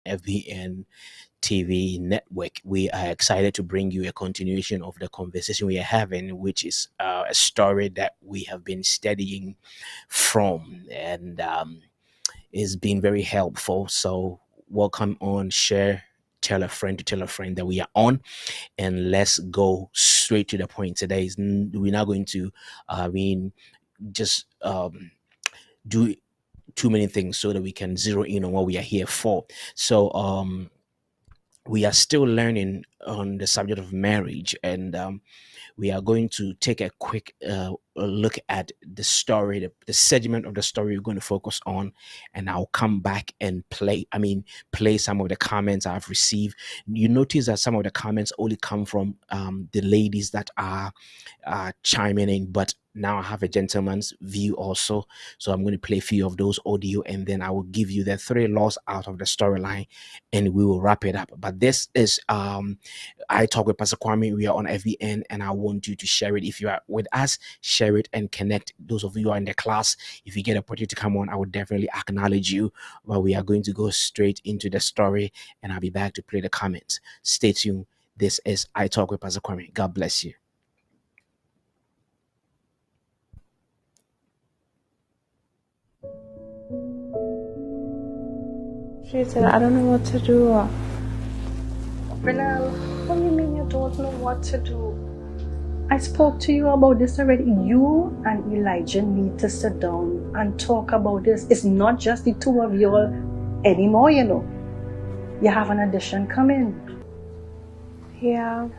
FBN TV network. We are excited to bring you a continuation of the conversation we are having, which is a story that we have been studying from, and it's been very helpful. So, welcome on, share, tell a friend to tell a friend that we are on, and let's go straight to the point. Today is we're not going to, just do too many things so that we can zero in on what we are here for. So, we are still learning on the subject of marriage, and we are going to take a quick look at the story, the segment of the story we're going to focus on, and I'll come back and play some of the comments I've received. You notice that some of the comments only come from the ladies that are chiming in, but now I have a gentleman's view also. So I'm going to play a few of those audio, and then I will give you the 3 laws out of the storyline, and we will wrap it up. But this is I Talk with Pastor Kwame. We are on FBN, and I want you to share it. If you are with us, share it and connect. Those of you who are in the class, if you get an opportunity to come on, I would definitely acknowledge you. But we are going to go straight into the story, and I'll be back to play the comments. Stay tuned. This is I Talk with Pastor Kwame. God bless you. She said, I don't know what to do. Renelle, what do you mean you don't know what to do? I spoke to you about this already. You and Elijah need to sit down and talk about this. It's not just the two of you all anymore, you know. You have an addition coming. Yeah.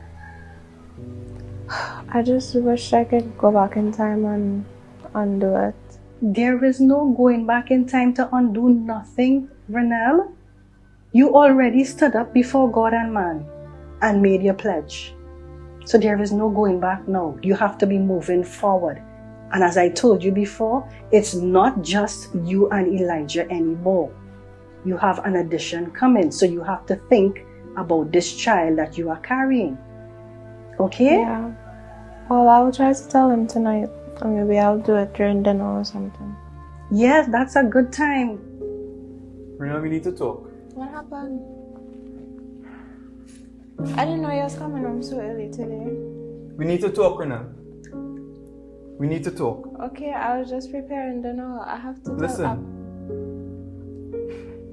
I just wish I could go back in time and undo it. There is no going back in time to undo nothing, Renelle. You already stood up before God and man and made your pledge. So there is no going back now. You have to be moving forward. And as I told you before, it's not just you and Elijah anymore. You have an addition coming. So you have to think about this child that you are carrying. Okay? Yeah. Well, I will try to tell him tonight. Or maybe I'll do it during dinner or something. Yes, that's a good time. Renelle, we need to talk. What happened? I didn't know you was coming home so early today. We need to talk, Renelle. We need to talk. Okay, I was just preparing dinner. I have to Listen.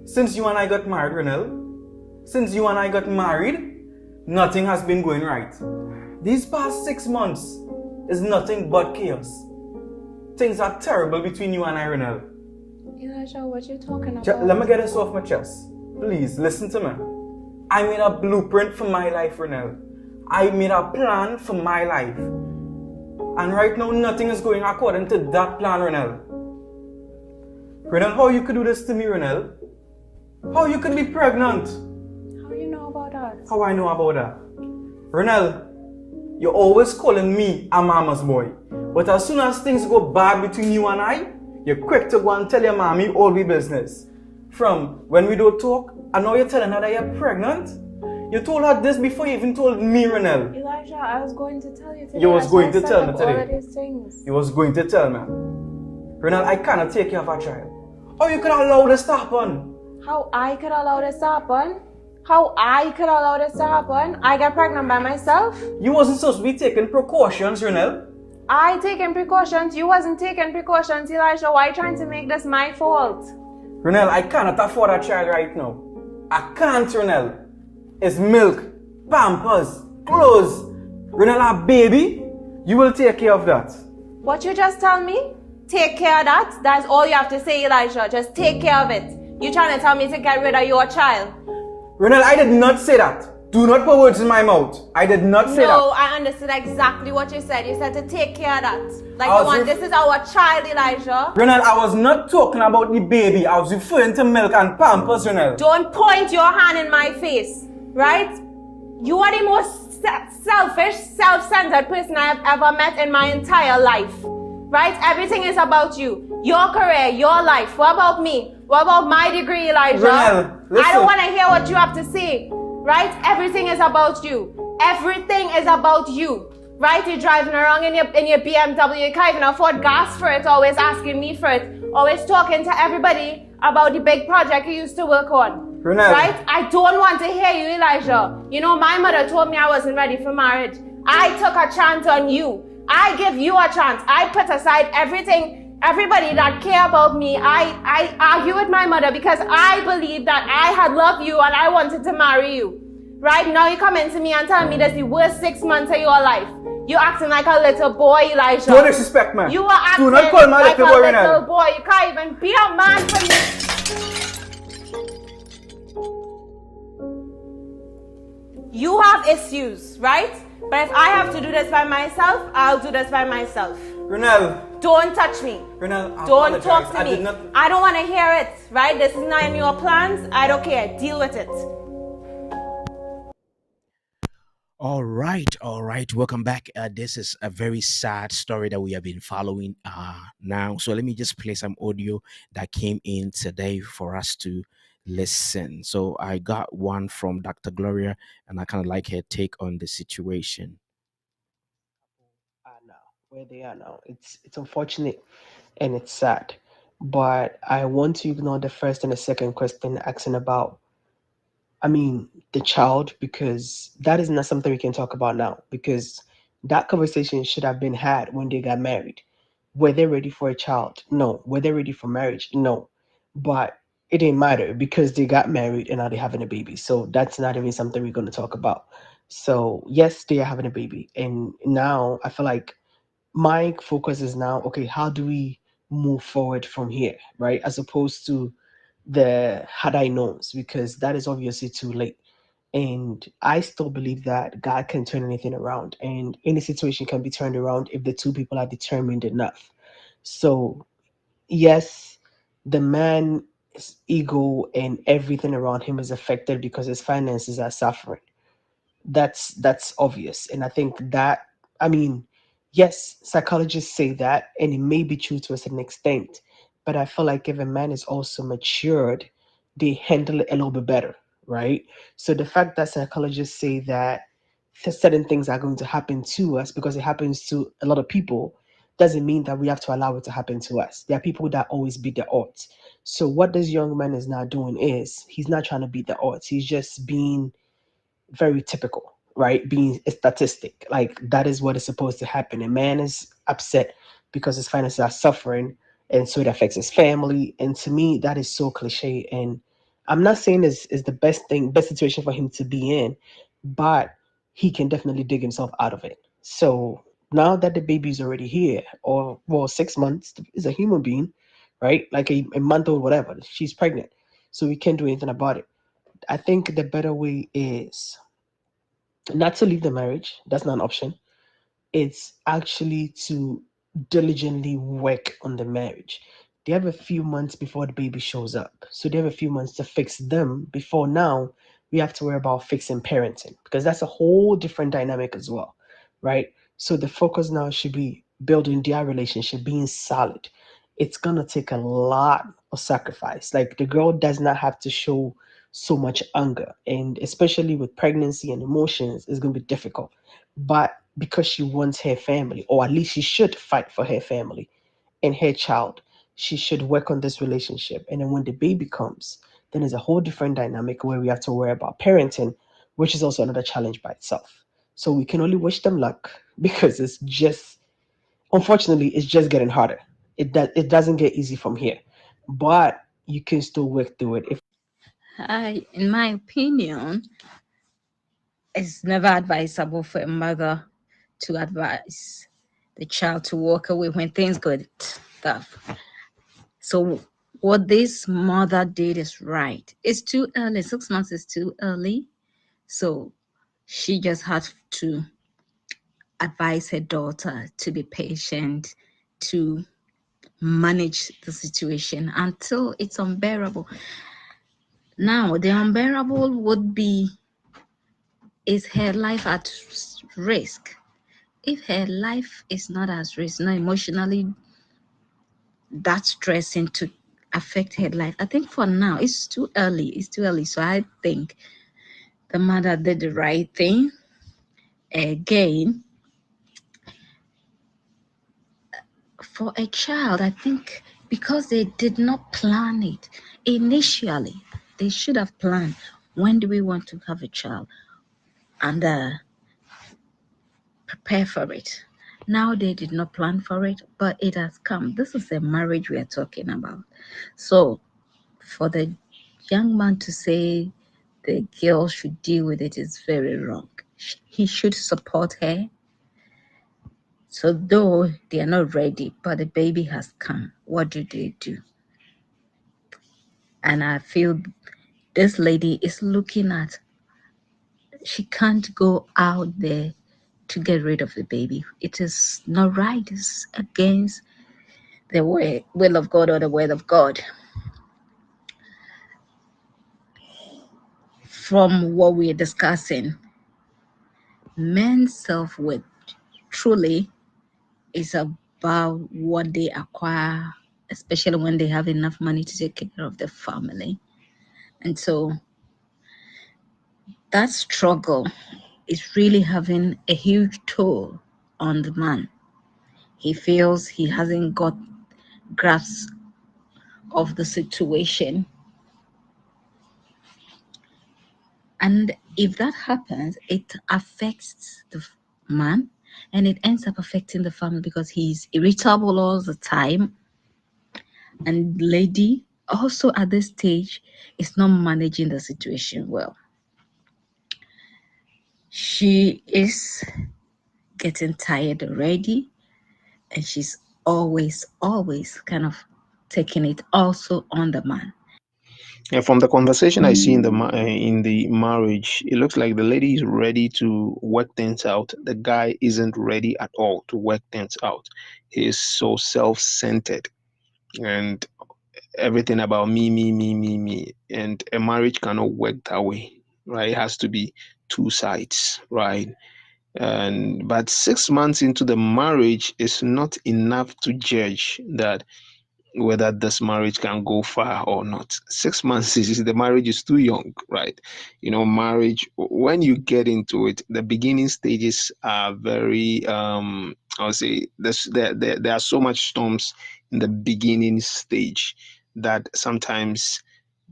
Since you and I got married, Renelle, nothing has been going right. These past 6 months is nothing but chaos. Things are terrible between you and I, Renelle. Elijah, what you talking about? Let me get this off my chest. Please, listen to me. I made a blueprint for my life, Renelle. I made a plan for my life. And right now, nothing is going according to that plan, Renelle. Renelle, how you could do this to me, Renelle? How you could be pregnant? How you know about that? How I know about that? Renelle, you're always calling me a mama's boy. But as soon as things go bad between you and I, you're quick to go and tell your mommy all the business. From when we don't talk, and now you're telling her that you're pregnant? You told her this before you even told me, Renelle. Elijah, I was going to tell you today. You was going to tell me today. All of these things. You was going to tell me. Renelle, I cannot take care of a child. How you could allow this to happen? How I could allow this to happen? How I could allow this to happen? I got pregnant by myself? You wasn't supposed to be taking precautions, Renelle. I taking precautions. You wasn't taking precautions, Elijah. Why are you trying to make this my fault? Renelle, I cannot afford a child right now. I can't, Renelle. It's milk, pampers, clothes. Renelle, a baby, you will take care of that. What you just tell me? Take care of that? That's all you have to say, Elijah. Just take care of it. You trying to tell me to get rid of your child? Renelle, I did not say that. Do not put words in my mouth. I did not say that. No, I understood exactly what you said. You said to take care of that. Like this is our child, Elijah. Renelle, I was not talking about the baby. I was referring to milk and pampers, Renelle. Don't point your hand in my face, right? You are the most selfish, self-centered person I have ever met in my entire life. Right? Everything is about you. Your career, your life. What about me? What about my degree, Elijah? Renelle, listen. I don't want to hear what you have to say. Right? Everything is about you. Everything is about you. Right? You're driving around in your BMW. You can't even afford gas for it. Always asking me for it. Always talking to everybody about the big project you used to work on. Renelle. Right? I don't want to hear you, Elijah. You know, my mother told me I wasn't ready for marriage. I took a chance on you. I give you a chance. I put aside everything, everybody that care about me. I argue with my mother because I believe that I had loved you and I wanted to marry you. Right? Now you come into me and tell me that's the worst 6 months of your life. You acting like a little boy, Elijah. Don't disrespect me. You are acting Do not call my like little a boy, little Renelle. boy. You can't even be a man for me. You have issues, right? But if I have to do this by myself, I'll do this by myself. Renelle. Don't touch me. Renelle, Don't talk to me. did not... I don't want to hear it, right? This is not in your plans. I don't care. Deal with it. All right. Welcome back. This is a very sad story that we have been following now. So let me just play some audio that came in today for us to listen. So I got one from Dr. Gloria, and I kind of like her take on the situation. Are now where they are now. It's unfortunate and it's sad. But I want to ignore the first and the second question asking about the child, because that is not something we can talk about now, because that conversation should have been had when they got married. Were they ready for a child? No. Were they ready for marriage? No. But it didn't matter because they got married and now they're having a baby. So that's not even something we're going to talk about. So yes, they are having a baby. And now I feel like my focus is now, okay, how do we move forward from here, right? As opposed to the had I knowns, because that is obviously too late. And I still believe that God can turn anything around, and any situation can be turned around if the two people are determined enough. So, yes, the man's ego and everything around him is affected because his finances are suffering. That's obvious, and I think that, i mean yes, psychologists say that, and it may be true to a certain extent, but I feel like if a man is also matured, they handle it a little bit better, right? So the fact that psychologists say that certain things are going to happen to us because it happens to a lot of people doesn't mean that we have to allow it to happen to us. There are people that always beat the odds. So what this young man is now doing is he's not trying to beat the odds, he's just being very typical, right? Being a statistic. Like that is what is supposed to happen. A man is upset because his finances are suffering, and so it affects his family. And to me, that is so cliche. And I'm not saying this is the best situation for him to be in, but he can definitely dig himself out of it. So now that the baby's already here, or well, 6 months is a human being, right? Like a month old, whatever. She's pregnant. So we can't do anything about it. I think the better way is not to leave the marriage. That's not an option. It's actually to diligently work on the marriage. They have a few months before the baby shows up. So they have a few months to fix them before now we have to worry about fixing parenting, because that's a whole different dynamic as well, right? So the focus now should be building their relationship, being solid. It's gonna take a lot of sacrifice. Like the girl does not have to show so much anger, and especially with pregnancy and emotions, it's gonna be difficult. But because she wants her family, or at least she should fight for her family and her child, she should work on this relationship. And then when the baby comes, then there's a whole different dynamic where we have to worry about parenting, which is also another challenge by itself. So we can only wish them luck because it's just, unfortunately, it's just getting harder. It doesn't get easy from here, but you can still work through it. If In my opinion, it's never advisable for a mother to advise the child to walk away when things get tough. So what this mother did is right. It's too early. 6 months is too early. So she just had to advise her daughter to be patient, to manage the situation until it's unbearable. Now, the unbearable would be, is her life at risk? If her life is not at risk, not emotionally that stressing to affect her life, I think for now it's too early. It's too early. So I think the mother did the right thing. Again, for a child, I think because they did not plan it initially, They should have planned. When do we want to have a child? And prepare for it. Now they did not plan for it, but it has come. This is a marriage we are talking about. So for the young man to say the girl should deal with it is very wrong. He should support her. So though they are not ready, but the baby has come, what do they do? And I feel this lady is looking at, she can't go out there to get rid of the baby. It is not right. It's against the will of God or the word of God. From what we're discussing, men's self worth truly is about what they acquire, especially when they have enough money to take care of the family. And so that struggle is really having a huge toll on the man. He feels he hasn't got grasp of the situation. And if that happens, it affects the man and it ends up affecting the family because he's irritable all the time. And lady also at this stage is not managing the situation well. She is getting tired already and she's always kind of taking it also on the man. And from the conversation I see in the marriage, it looks like the lady is ready to work things out. The guy isn't ready at all to work things out. He is so self-centered and everything about me, me, me, me, me. And a marriage cannot work that way, right? It has to be two sides, right? And but 6 months into the marriage is not enough to judge that whether this marriage can go far or not. 6 months is the marriage is too young, right? Marriage, when you get into it, the beginning stages are very I'll say there are so much storms in the beginning stage that sometimes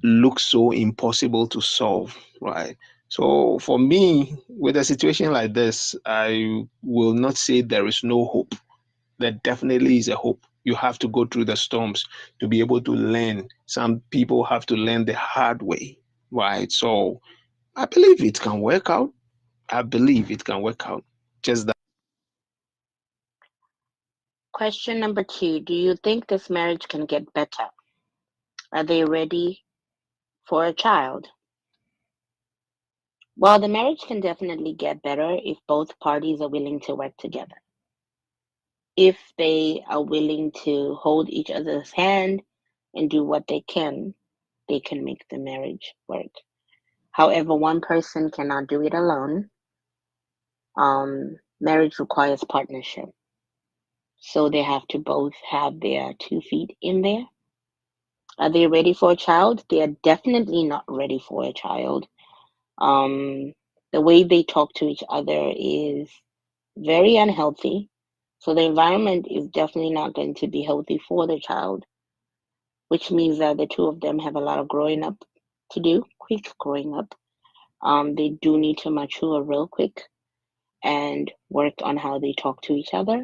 look so impossible to solve, right? So for me, with a situation like this, I will not say there is no hope. There definitely is a hope. You have to go through the storms to be able to learn. Some people have to learn the hard way, right? So I believe it can work out. I believe it can work out. Just that. Question number 2. Do you think this marriage can get better? Are they ready for a child? Well, the marriage can definitely get better if both parties are willing to work together. If they are willing to hold each other's hand and do what they can make the marriage work. However, one person cannot do it alone. Marriage requires partnership. So they have to both have their 2 feet in there. Are they ready for a child? They are definitely not ready for a child. Um, the way they talk to each other is very unhealthy. So the environment is definitely not going to be healthy for the child, which means that the two of them have a lot of growing up to do, quick growing up. They do need to mature real quick and work on how they talk to each other.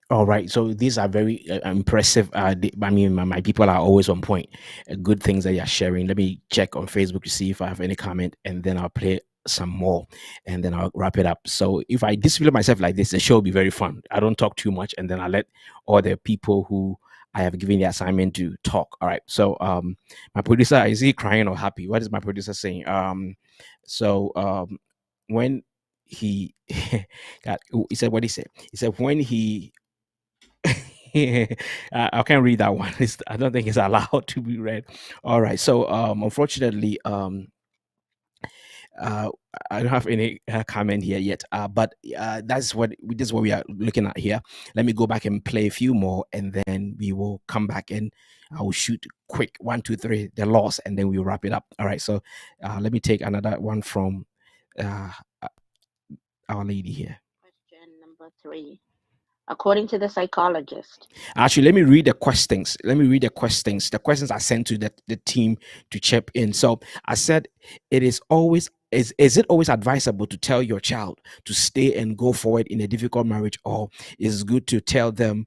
All right, so these are very impressive. I mean, my people are always on point. Good things that you're sharing. Let me check on Facebook to see if I have any comment, and then I'll play some more, and then I'll wrap it up. So if I discipline myself like this, the show will be very fun. I don't talk too much, and then I let all the people who I have given the assignment to talk. All right. So my producer, is he crying or happy? What is my producer saying? So when he got, he said what he said. He said when he I can't read that one. I don't think it's allowed to be read. All right. So, unfortunately, uh, I don't have any comment here yet. But this is what we are looking at here. Let me go back and play a few more, and then we will come back and I will shoot quick 1, 2, 3, the loss, and then we'll wrap it up. All right. So, let me take another one from uh, our lady here. Question number 3. according to the psychologist. Actually, let me read the questions. Let me read the questions. The questions I sent to the team to chip in. So I said, it is always is it always advisable to tell your child to stay and go forward in a difficult marriage, or is it good to tell them,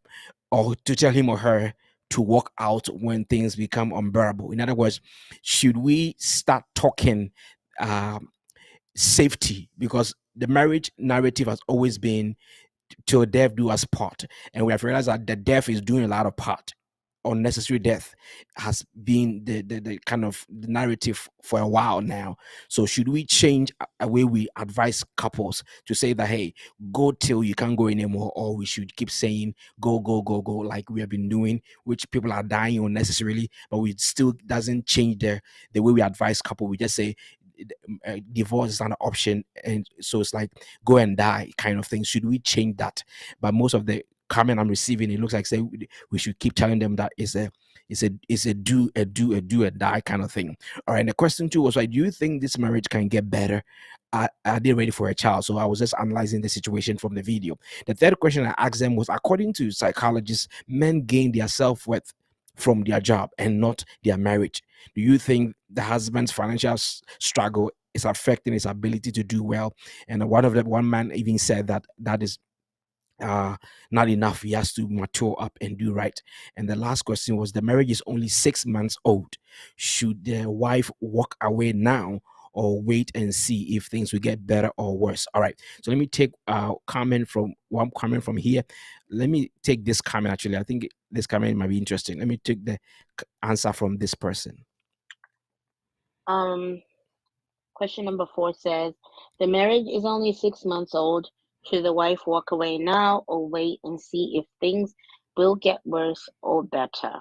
or to tell him or her to walk out when things become unbearable? In other words, should we start talking safety, because the marriage narrative has always been till death do us part, and we have realized that the death is doing a lot of part. Unnecessary death has been the kind of the narrative for a while now. So should we change a way we advise couples to say that, hey, go till you can't go anymore, or we should keep saying go go go go like we have been doing, which people are dying unnecessarily, but we still doesn't change the way we advise couple. We just say divorce is an option, and so it's like go and die kind of thing. Should we change that? But most of the comment I'm receiving, it looks like say we should keep telling them that it's a do a die kind of thing. All right, and the question two was like, do you think this marriage can get better? Are they ready for a child? So I was just analyzing the situation from the video. The third question I asked them was, according to psychologists, men gain their self-worth from their job and not their marriage. Do you think the husband's financial struggle is affecting his ability to do well? And one man even said that that is not enough. He has to mature up and do right. And the last question was, the marriage is only 6 months old. Should the wife walk away now, or wait and see if things will get better or worse? All right. So let me take one comment from here. Let me take this comment. Actually, I think this comment might be interesting. Let me take the answer from this person. Question number 4 says, the marriage is only 6 months old. Should the wife walk away now or wait and see if things will get worse or better?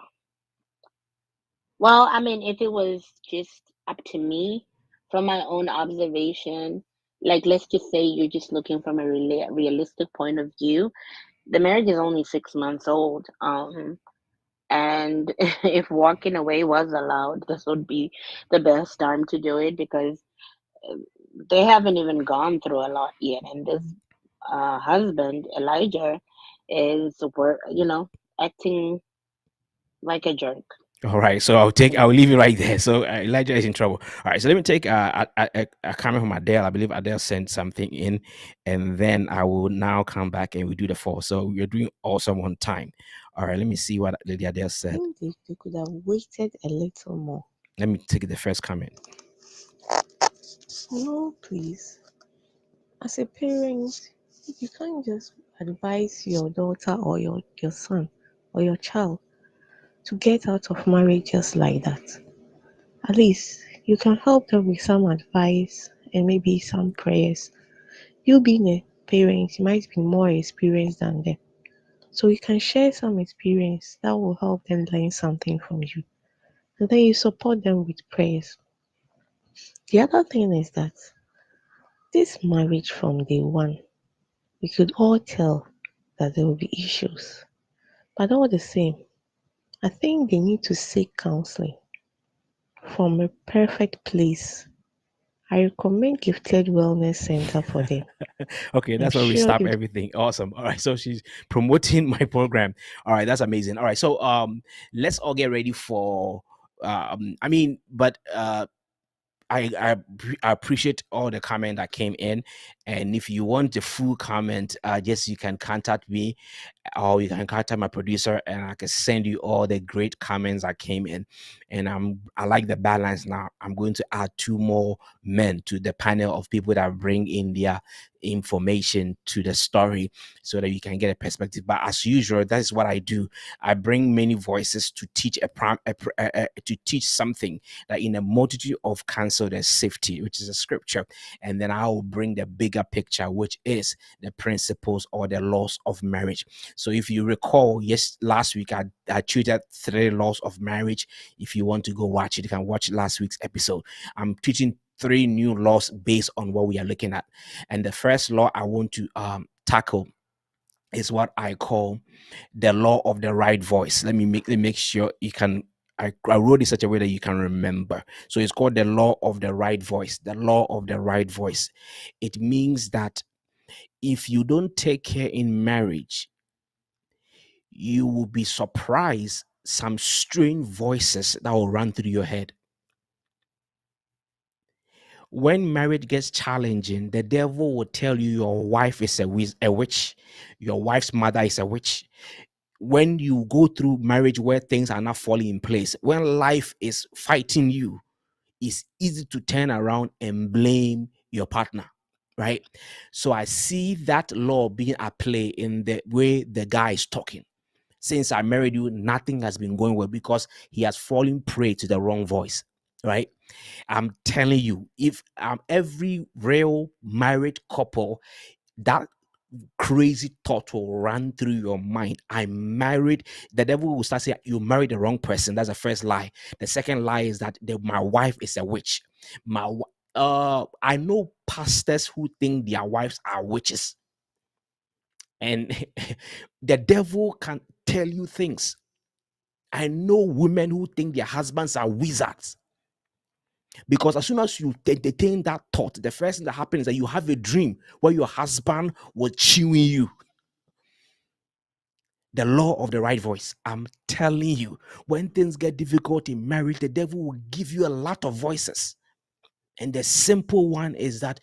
Well, I mean, if it was just up to me, from my own observation, like let's just say you're just looking from a realistic point of view, the marriage is only 6 months old. And if walking away was allowed, this would be the best time to do it, because they haven't even gone through a lot yet. And this husband, Elijah, is acting like a jerk. All right, so I'll leave it right there. So Elijah is in trouble. All right, so let me take a comment from Adele. I believe Adele sent something in, and then I will now come back and we do the 4. So we're doing awesome on time. All right, let me see what Lady Adele I said. think they could have waited a little more. Let me take the first comment. No, please. As a parent, you can't just advise your daughter or your son or your child to get out of marriage just like that. At least you can help them with some advice and maybe some prayers. You being a parent, you might be more experienced than them. So you can share some experience that will help them learn something from you. And then you support them with prayers. The other thing is that this marriage from day one, we could all tell that there will be issues. But all the same, I think they need to seek counseling from a perfect place. I recommend Gifted Wellness Center for them. Okay, I'm that's where we sure stop if everything. Awesome. All right, so she's promoting my program. All right, that's amazing. All right, so let's all get ready for but I appreciate all the comment that came in, and if you want the full comment, just you can contact me, or you can contact my producer, and I can send you all the great comments that came in. And I like the balance now. I'm going to add 2 more men to the panel of people that bring in their information to the story, so that you can get a perspective. But as usual, that is what I do. I bring many voices to teach to teach something, that in a multitude of counsel there's safety, which is a scripture, and then I will bring the bigger picture, which is the principles or the laws of marriage. So if you recall, yes, last week I treated 3 laws of marriage. If you want to go watch it, you can watch last week's episode. I'm teaching 3 new laws based on what we are looking at. And the first law I want to tackle is what I call the law of the right voice. Let me make sure you can. I wrote it such a way that you can remember. So it's called the law of the right voice. The law of the right voice. It means that if you don't take care in marriage you will be surprised some strange voices that will run through your head. When marriage gets challenging, the devil will tell you your wife is a witch, your wife's mother is a witch. When you go through marriage where things are not falling in place, when life is fighting you, it's easy to turn around and blame your partner, right? So I see that law being at play in the way the guy is talking. Since I married you, nothing has been going well because he has fallen prey to the wrong voice, right? I'm telling you, if every real married couple, that crazy thought will run through your mind. I married, the devil will start saying, you married the wrong person. That's the first lie. The second lie is that my wife is a witch. I know pastors who think their wives are witches. And the devil can tell you things. I know women who think their husbands are wizards. Because as soon as you entertain that thought, the first thing that happens is that you have a dream where your husband was chewing you. The law of the right voice. I'm telling you, when things get difficult in marriage, the devil will give you a lot of voices. And the simple one is that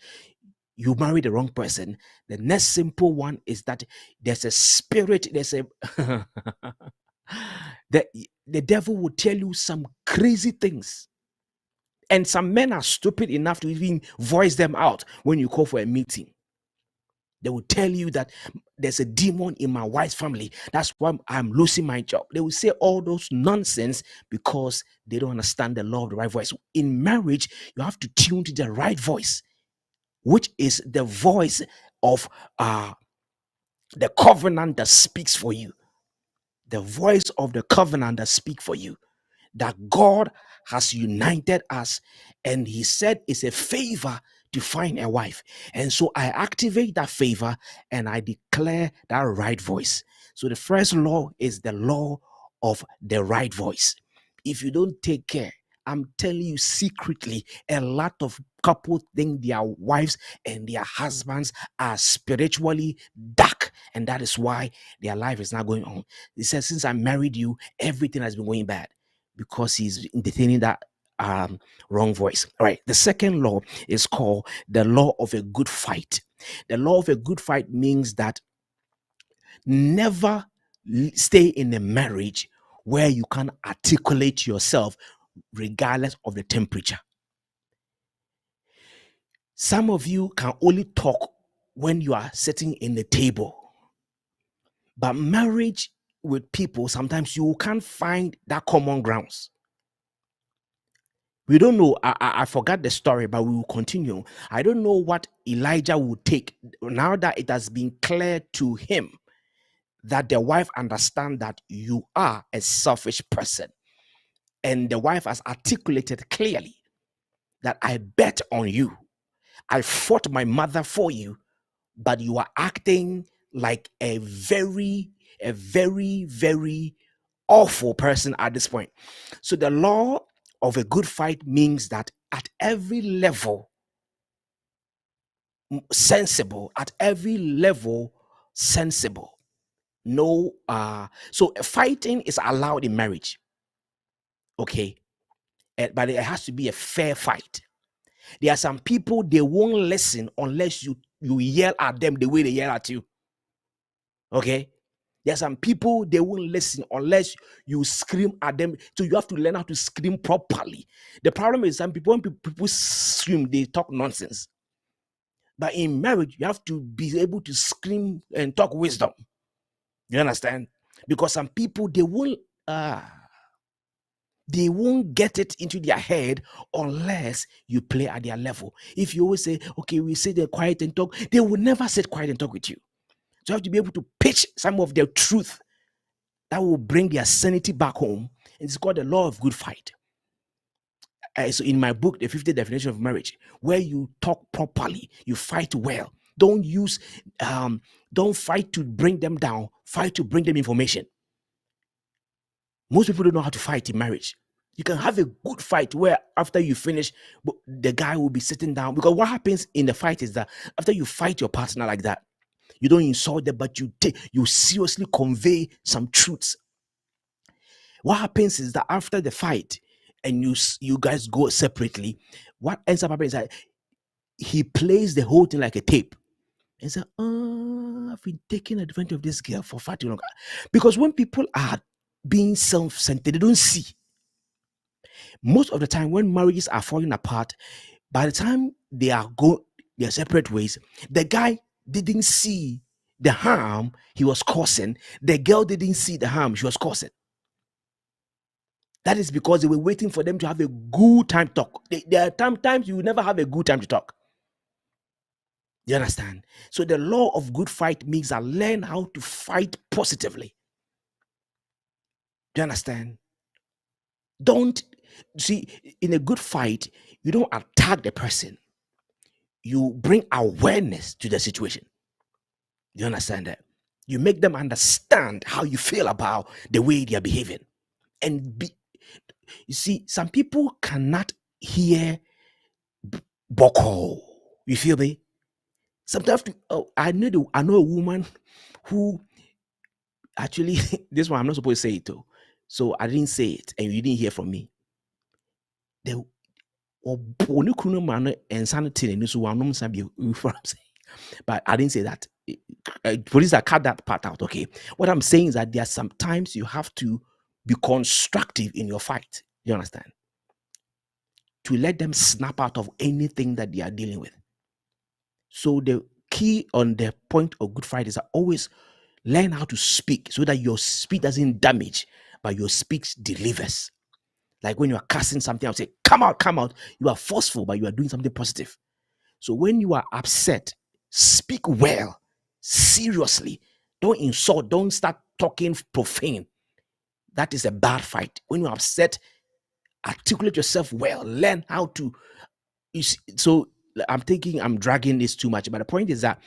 you marry the wrong person. The next simple one is that there's a spirit, there's a the devil will tell you some crazy things. And some men are stupid enough to even voice them out when you call for a meeting. They will tell you that there's a demon in my wife's family. That's why I'm losing my job. They will say all those nonsense because they don't understand the law of the right voice. In marriage, you have to tune to the right voice, which is the voice of the covenant that speaks for you. The voice of the covenant that speaks for you. That God has united us, and he said it's a favor to find a wife. And so I activate that favor and I declare that right voice. So the first law is the law of the right voice. If you don't take care, I'm telling you secretly, a lot of couples think their wives and their husbands are spiritually dark, and that is why their life is not going on. He says, since I married you, everything has been going bad because he's entertaining that wrong voice. All right. The second law is called the law of a good fight. The law of a good fight means that never stay in a marriage where you can articulate yourself regardless of the temperature. Some of you can only talk when you are sitting in the table, but marriage with people, sometimes you can't find that common grounds. We don't know. I forgot the story, but we will continue. I don't know what Elijah will take now that it has been clear to him that the wife understands that you are a selfish person. And the wife has articulated clearly that I bet on you. I fought my mother for you, but you are acting like a very, very awful person at this point. So the law of a good fight means that at every level, sensible, at every level, sensible. No, so fighting is allowed in marriage, okay, but it has to be a fair fight. There are some people, they won't listen unless you yell at them the way they yell at you, okay. There are some people, they won't listen unless you scream at them. So you have to learn how to scream properly. The problem is some people, when people scream, they talk nonsense. But in marriage, you have to be able to scream and talk wisdom. You understand? Because some people, they won't get it into their head unless you play at their level. If you always say, okay, we sit there quiet and talk, they will never sit quiet and talk with you. So you have to be able to pitch some of their truth that will bring their sanity back home. It's called the law of good fight. So in my book, The 50th Definition of Marriage, where you talk properly, you fight well. Don't fight to bring them down, fight to bring them information. Most people don't know how to fight in marriage. You can have a good fight where after you finish, the guy will be sitting down. Because what happens in the fight is that after you fight your partner like that, You don't insult them, but you seriously convey some truths. What happens is that after the fight, and you guys go separately, what ends up happening is that he plays the whole thing like a tape and say, "Oh, I've been taking advantage of this girl for far too long." Because when people are being self-centered, they don't see. Most of the time, when marriages are falling apart, by the time they are go their separate ways, the guy didn't see the harm he was causing. The girl didn't see the harm she was causing. That is because they were waiting for them to have a good time to talk. There are times you will never have a good time to talk. You understand? So the law of good fight means I learn how to fight positively. Do you understand? Don't see, in a good fight, you don't attack the person. You bring awareness to the situation. You understand that? You make them understand how you feel about the way they are behaving. And you see, some people cannot hear boko. You feel me? Sometimes I know a woman who actually this one I'm not supposed to say it though. So I didn't say it, and you didn't hear from me. The only man and sanity and so I'm not saying, but I didn't say that. Police that cut that part out. Okay. What I'm saying is that there are sometimes you have to be constructive in your fight. You understand? To let them snap out of anything that they are dealing with. So the key on the point of good fight is that always learn how to speak so that your speech doesn't damage, but your speech delivers. Like when you are casting something out, say, come out, come out. You are forceful, but you are doing something positive. So when you are upset, speak well, seriously. Don't insult, don't start talking profane. That is a bad fight. When you're upset, articulate yourself well. Learn how to. So I'm thinking I'm dragging this too much, but the point is that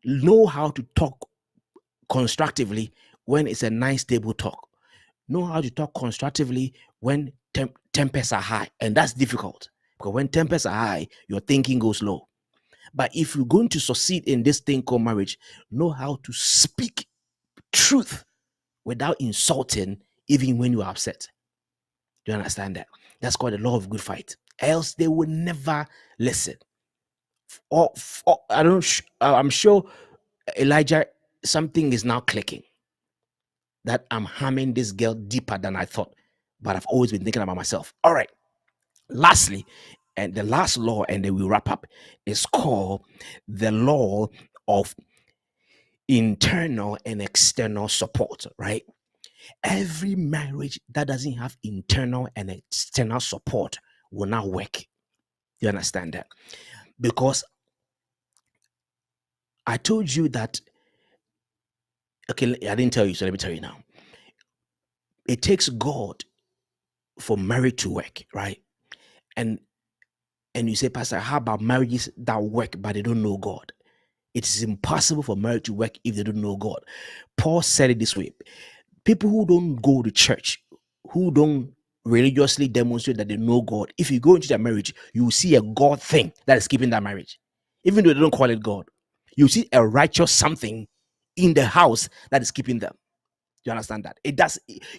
know how to talk constructively when it's a nice, stable talk. Know how to talk constructively when tempers are high, and that's difficult because when tempers are high, your thinking goes low. But if you're going to succeed in this thing called marriage, know how to speak truth without insulting, even when you are upset. Do you understand that? That's called the law of good fight. Else they will never listen. I don't. I'm sure Elijah, something is now clicking. That I'm harming this girl deeper than I thought, but I've always been thinking about myself. All right. Lastly, and the last law, and then we wrap up, is called the law of internal and external support, right? Every marriage that doesn't have internal and external support will not work. You understand that? Because I told you that, okay, I didn't tell you, so let me tell you now. It takes God for marriage to work, right? And you say, Pastor, how about marriages that work but they don't know God? It is impossible for marriage to work if they don't know God. Paul said it this way: people who don't go to church, who don't religiously demonstrate that they know God, if you go into their marriage, you will see a God thing that is keeping that marriage. Even though they don't call it God, you see a righteous something in the house that is keeping them. You understand that?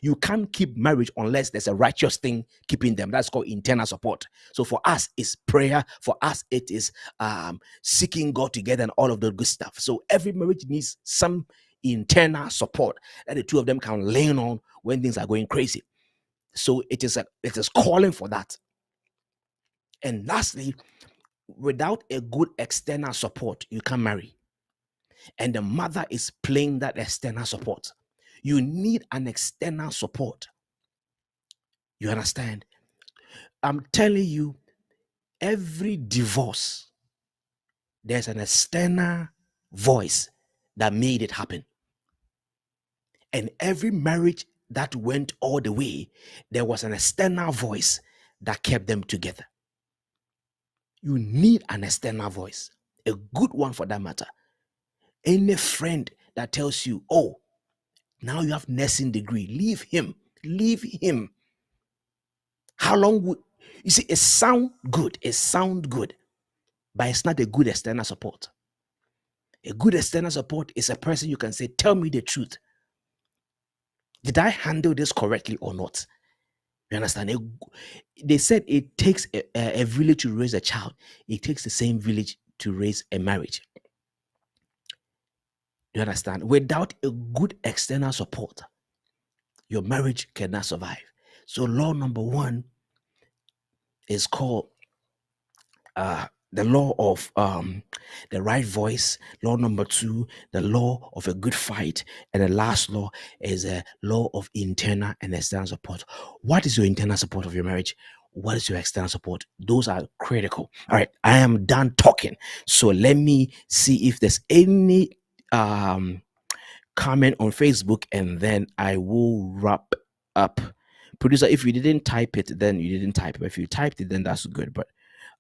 You can't keep marriage unless there's a righteous thing keeping them. That's called internal support. So for us, it's prayer. For us, it is seeking God together and all of the good stuff. So every marriage needs some internal support that the two of them can lean on when things are going crazy. So it is calling for that. And lastly, without a good external support, you can't marry. And the mother is playing that external support. You need an external support. You understand? I'm telling you, every divorce, there's an external voice that made it happen. And every marriage that went all the way, there was an external voice that kept them together. You need an external voice, a good one for that matter. Any friend that tells you, oh, now you have nursing degree, leave him. How long would you see? It sound good, but it's not a good external support. A good external support is a person you can say, tell me the truth. Did I handle this correctly or not? You understand? They said it takes a village to raise a child. It takes the same village to raise a marriage. You understand? Without a good external support, your marriage cannot survive. So law number 1 is called the law of the right voice. Law number 2, the law of a good fight. And the last law is a law of internal and external support. What is your internal support of your marriage? What is your external support? Those are critical. All right, I am done talking. So let me see if there's any comment on Facebook, and then I will wrap up. Producer, if you didn't type it, then you didn't type it. If you typed it, then that's good. But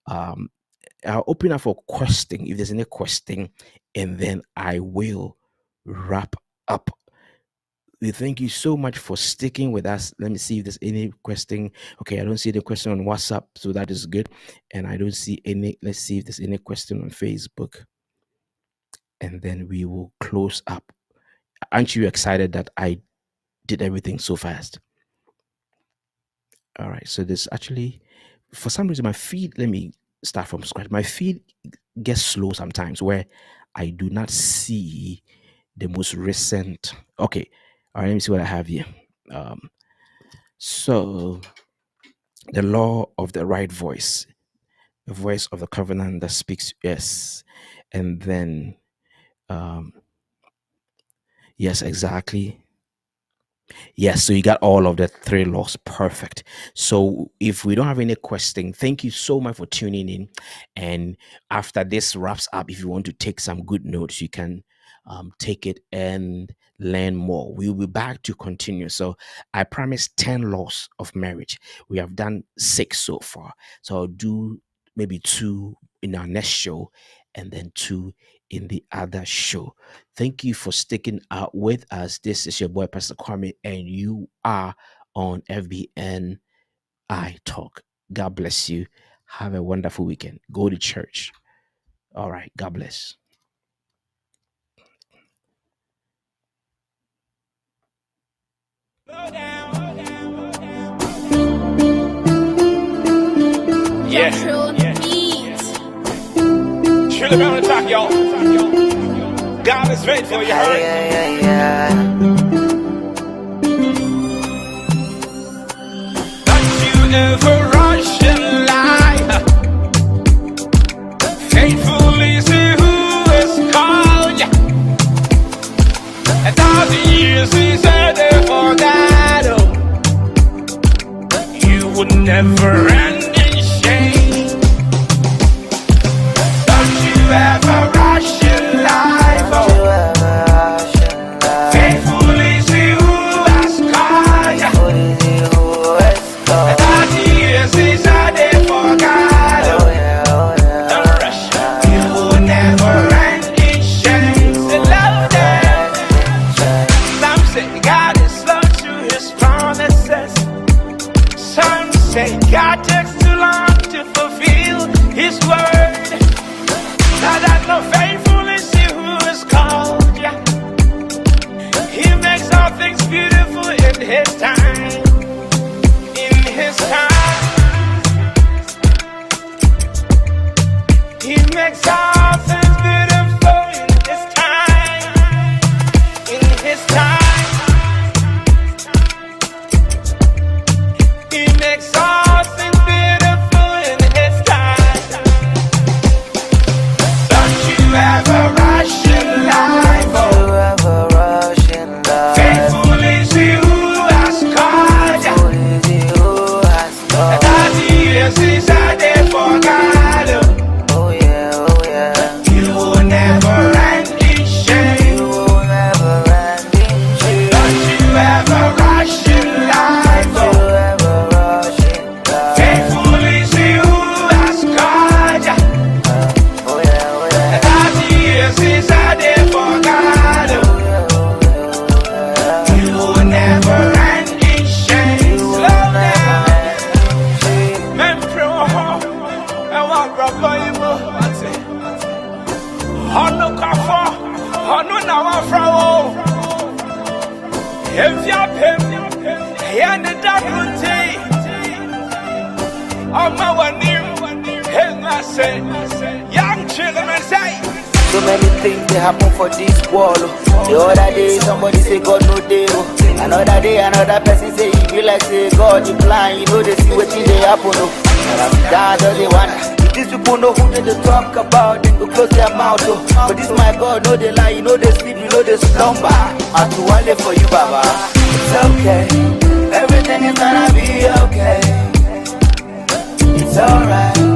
I'll open up for question if there's any question, and then I will wrap up. We thank you so much for sticking with us. Let me see if there's any question. Okay, I don't see the question on WhatsApp, so that is good. And I don't see any. Let's see if there's any question on Facebook, and then we will close up. Aren't you excited that I did everything so fast? All right, so this actually, for some reason, my feed, let me start from scratch. My feed gets slow sometimes where I do not see the most recent. Okay, all right, let me see what I have here. So the law of the right voice, the voice of the covenant that speaks, yes. And then yes, exactly. Yes, so you got all of the 3 laws. Perfect. So if we don't have any question, thank you so much for tuning in. And after this wraps up, if you want to take some good notes, you can take it and learn more. We'll be back to continue. So I promised 10 laws of marriage. We have done 6 so far. So I'll do maybe 2 in our next show, and then 2 in the other show. Thank you for sticking out with us. This is your boy, Pastor Kwame, and you are on FBN Italk. God bless you. Have a wonderful weekend. Go to church. All right. God bless. Yeah. Surely we're on the track, y'all. God is faithful, you heard? Don't you ever rush in life. Faithfully see who has called you. 1,000 years he said they forgot. You would never end in shame. Don't you ever rush in life. Faithfully see who has called you. 1,000 years he said they forgot. Don't rush. You would never end in shame. Say love them. Some say God is slow to his promises. Some say God takes too long to fulfill his word. Now that no faithfully see who is called ya. He makes all things beautiful in his time. In his time. He makes all things beautiful in his time. In his time. He makes all things beautiful in his time. Don't you ever rush in life. Faithfully see who has called you. 1,000 years he said they forgot. Hanu na wa frawo. Evia pem. Yane dabrunti. Ama wanim. Henga say. Young children say. So many things they happen for this world. The other day somebody say God no day. Another day another person say he be like say God the plan. You know they see what they happen. That does they want. If these people know who they talk about, then go close their mouth. But this my God, no they lie, you know they sleep, you know they slumber. I do one day for you, Baba. It's okay, everything is gonna be okay. It's alright.